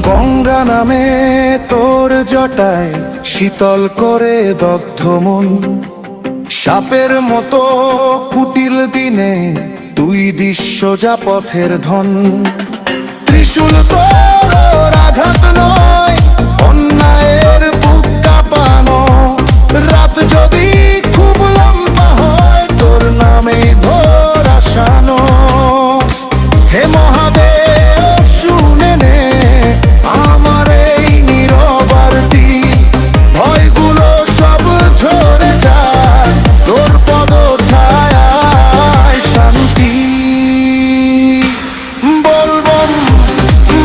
গঙ্গা নামে তোর জটায় শীতল করে দগ্ধ মন, সাপের মতো কুটিল দিনে তুই দিস সোজা পথের ধন। ত্রিশূল তোর আঘাত নয়, অন্যায়ের বুক কাঁপানো। রাত যদি খুব লম্বা হয়, তোর নামে ভোর আসানো। হে মহাদেব শুনে নে আমার এই নীরব আরতি, ভয়গুলো সব ঝরে যায় তোর পদ ছায়ায় শান্তি। বলবম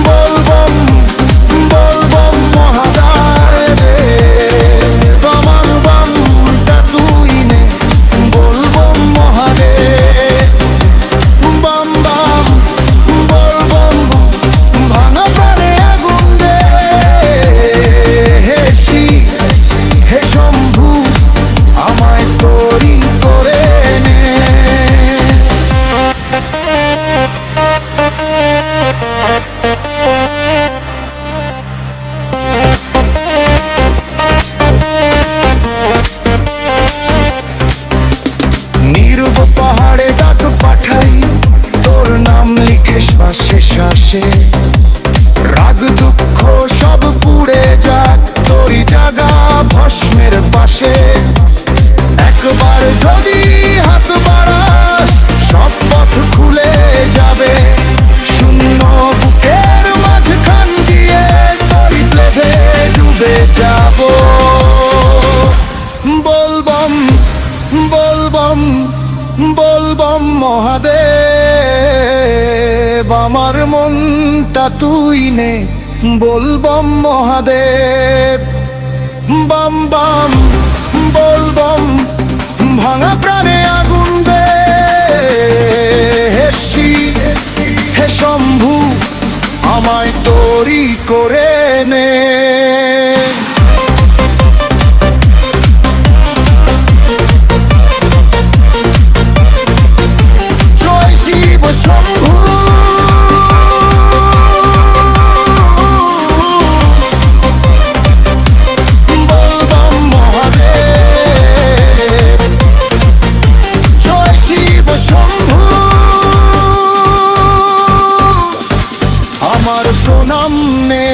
বলবম বলবম মহাদেব রে, আমার বামটা তুই নে। বলবম মহাদেব বাম বাম বলবম, ভাঙা প্রাণে আগুন দে। হে শিব হে শম্ভু আমায় তৈরি করে নে। নীরব পাহাড়ে ডাক পাঠাই, তোর নাম লিখে শ্বাসে শ্বাসে। রাগ দুঃখ সব পুড়ে যাক তোরই জাগা ভস্মের পাশে। একবার যদি হাত বাড়াস, সব পথ খুলে যাবে। শূন্য বুকের মাঝখান দিয়ে তোরই প্লেভে ডুবে যাব। বলবম বলবম বলবম মহাদেব, আমার মনটা তুই নে। বলবম মহাদেব বাম বাম বলবম, ভাঙা প্রাণে আগুন দে। হে শিব হে শম্ভু আমায় তৈরি করে নে। জয় শিব শম্ভু বলবম মহাদেব, জয় শিব শম্ভু আমার প্রণাম নে।